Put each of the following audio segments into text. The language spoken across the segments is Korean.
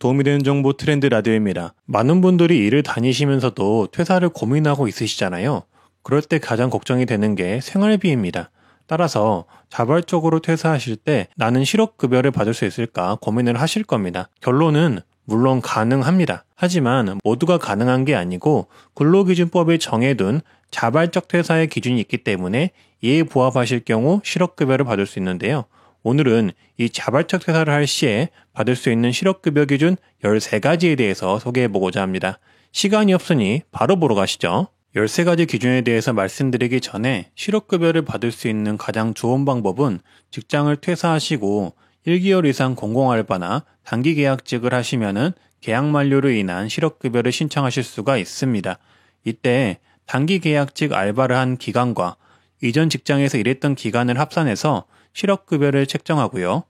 도움이 되는 정보 트렌드 라디오입니다. 많은 분들이 일을 다니시면서도 퇴사를 고민하고 있으시잖아요. 그럴 때 가장 걱정이 되는 게 생활비입니다. 따라서 자발적으로 퇴사하실 때 나는 실업급여를 받을 수 있을까 고민을 하실 겁니다. 결론은 물론 가능합니다. 하지만 모두가 가능한 게 아니고 근로기준법에 정해둔 자발적 퇴사의 기준이 있기 때문에 이에 부합하실 경우 실업급여를 받을 수 있는데요. 오늘은 이 자발적 퇴사를 할 시에 받을 수 있는 실업급여 기준 13가지에 대해서 소개해보고자 합니다. 시간이 없으니 바로 보러 가시죠. 13가지 기준에 대해서 말씀드리기 전에 실업급여를 받을 수 있는 가장 좋은 방법은 직장을 퇴사하시고 1개월 이상 공공알바나 단기계약직을 하시면은 계약 만료로 인한 실업급여를 신청하실 수가 있습니다. 이때 단기계약직 알바를 한 기간과 이전 직장에서 일했던 기간을 합산해서 실업급여를 책정하고요.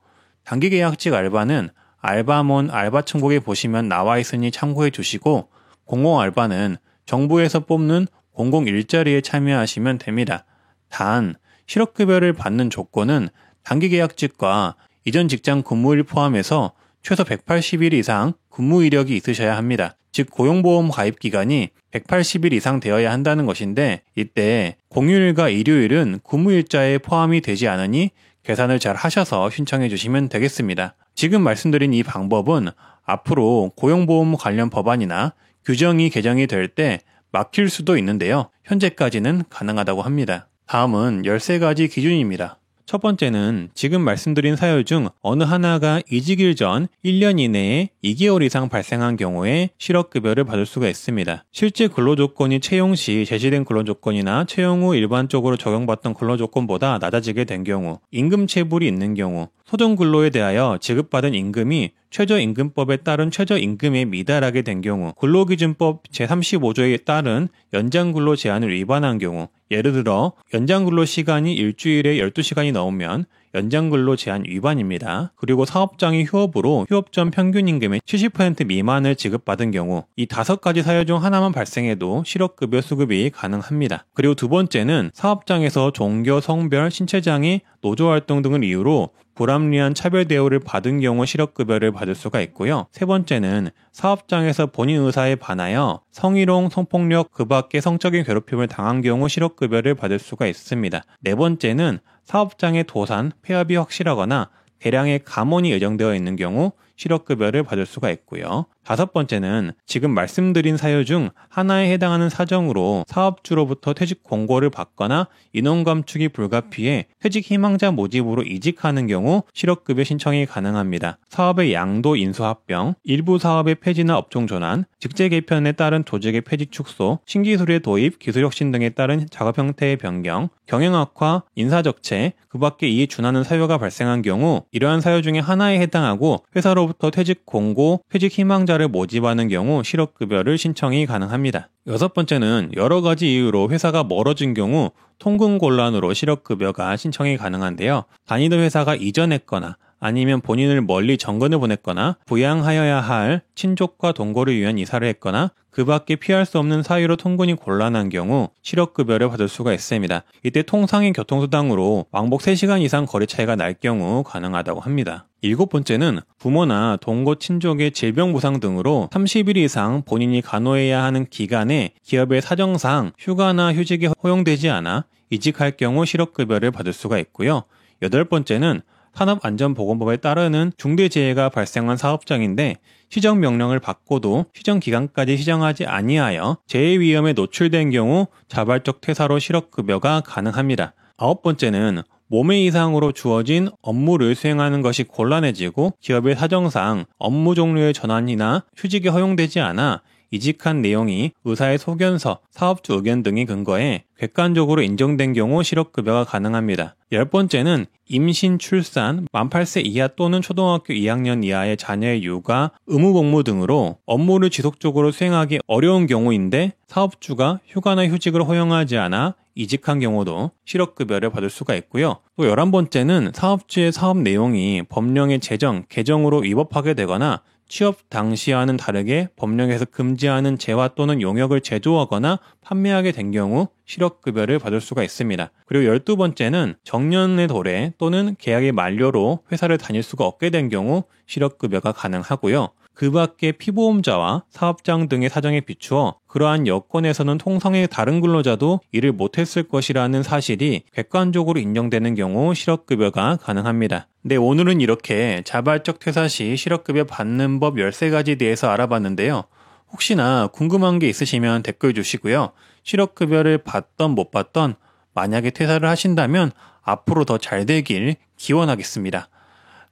단기계약직 알바는 알바몬 알바천국에 보시면 나와 있으니 참고해 주시고 공공알바는 정부에서 뽑는 공공일자리에 참여하시면 됩니다. 단, 실업급여를 받는 조건은 단기계약직과 이전 직장 근무일 포함해서 최소 180일 이상 근무 이력이 있으셔야 합니다. 즉 고용보험 가입 기간이 180일 이상 되어야 한다는 것인데 이때 공휴일과 일요일은 근무일자에 포함이 되지 않으니 계산을 잘 하셔서 신청해 주시면 되겠습니다. 지금 말씀드린 이 방법은 앞으로 고용보험 관련 법안이나 규정이 개정이 될 때 막힐 수도 있는데요. 현재까지는 가능하다고 합니다. 다음은 13가지 기준입니다. 첫 번째는 지금 말씀드린 사유 중 어느 하나가 이직일 전 1년 이내에 2개월 이상 발생한 경우에 실업급여를 받을 수가 있습니다. 실제 근로조건이 채용 시 제시된 근로조건이나 채용 후 일반적으로 적용받던 근로조건보다 낮아지게 된 경우, 임금체불이 있는 경우, 소정근로에 대하여 지급받은 임금이 최저임금법에 따른 최저임금에 미달하게 된 경우, 근로기준법 제35조에 따른 연장근로 제한을 위반한 경우, 예를 들어 연장근로 시간이 일주일에 12시간이 넘으면 연장근로 제한 위반입니다. 그리고 사업장이 휴업으로 휴업 전 평균임금의 70% 미만을 지급받은 경우 이 5가지 사유 중 하나만 발생해도 실업급여 수급이 가능합니다. 그리고 두 번째는 사업장에서 종교, 성별, 신체장애, 노조활동 등을 이유로 불합리한 차별 대우를 받은 경우 실업급여를 받을 수가 있고요. 세 번째는 사업장에서 본인 의사에 반하여 성희롱, 성폭력, 그 밖의 성적인 괴롭힘을 당한 경우 실업급여를 받을 수가 있습니다. 네 번째는 사업장의 도산, 폐업이 확실하거나 대량의 감원이 예정되어 있는 경우 실업급여를 받을 수가 있고요. 다섯 번째는 지금 말씀드린 사유 중 하나에 해당하는 사정으로 사업주로부터 퇴직 공고를 받거나 인원 감축이 불가피해 퇴직 희망자 모집으로 이직하는 경우 실업급여 신청이 가능합니다. 사업의 양도 인수 합병, 일부 사업의 폐지나 업종 전환, 직제 개편에 따른 조직의 폐지 축소, 신기술의 도입, 기술 혁신 등에 따른 작업 형태의 변경, 경영 악화, 인사 적체, 그 밖에 이에 준하는 사유가 발생한 경우 이러한 사유 중에 하나에 해당하고 회사로부터 퇴직 공고, 퇴직 희망자를 모집하는 경우 실업급여를 신청이 가능합니다. 여섯 번째는 여러 가지 이유로 회사가 멀어진 경우 통근 곤란으로 실업급여가 신청이 가능한데요. 다니던 회사가 이전했거나 아니면 본인을 멀리 정근을 보냈거나 부양하여야 할 친족과 동거를 위한 이사를 했거나 그 밖에 피할 수 없는 사유로 통근이 곤란한 경우 실업급여를 받을 수가 있습니다. 이때 통상의 교통수당으로 왕복 3시간 이상 거리 차이가 날 경우 가능하다고 합니다. 일곱 번째는 부모나 동거 친족의 질병부상 등으로 30일 이상 본인이 간호해야 하는 기간에 기업의 사정상 휴가나 휴직이 허용되지 않아 이직할 경우 실업급여를 받을 수가 있고요. 여덟 번째는 산업안전보건법에 따르는 중대재해가 발생한 사업장인데 시정명령을 받고도 시정기간까지 시정하지 아니하여 재해 위험에 노출된 경우 자발적 퇴사로 실업급여가 가능합니다. 아홉 번째는 몸의 이상으로 주어진 업무를 수행하는 것이 곤란해지고 기업의 사정상 업무 종료의 전환이나 휴직이 허용되지 않아 이직한 내용이 의사의 소견서, 사업주 의견 등의 근거에 객관적으로 인정된 경우 실업급여가 가능합니다. 열 번째는 임신, 출산, 만 8세 이하 또는 초등학교 2학년 이하의 자녀의 육아, 의무복무 등으로 업무를 지속적으로 수행하기 어려운 경우인데 사업주가 휴가나 휴직을 허용하지 않아 이직한 경우도 실업급여를 받을 수가 있고요. 또 11번째는 사업주의 사업 내용이 법령의 제정, 개정으로 위법하게 되거나 취업 당시와는 다르게 법령에서 금지하는 재화 또는 용역을 제조하거나 판매하게 된 경우 실업급여를 받을 수가 있습니다. 그리고 12번째는 정년의 도래 또는 계약의 만료로 회사를 다닐 수가 없게 된 경우 실업급여가 가능하고요. 그 밖에 피보험자와 사업장 등의 사정에 비추어 그러한 여건에서는 통상의 다른 근로자도 일을 못했을 것이라는 사실이 객관적으로 인정되는 경우 실업급여가 가능합니다. 네, 오늘은 이렇게 자발적 퇴사 시 실업급여 받는 법 13가지 대해서 알아봤는데요. 혹시나 궁금한 게 있으시면 댓글 주시고요. 실업급여를 받던 못 받던 만약에 퇴사를 하신다면 앞으로 더 잘 되길 기원하겠습니다.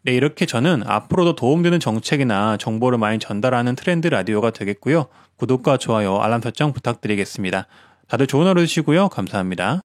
네, 이렇게 저는 앞으로도 도움되는 정책이나 정보를 많이 전달하는 트렌드 라디오가 되겠고요. 구독과 좋아요, 알람 설정 부탁드리겠습니다. 다들 좋은 하루 되시고요. 감사합니다.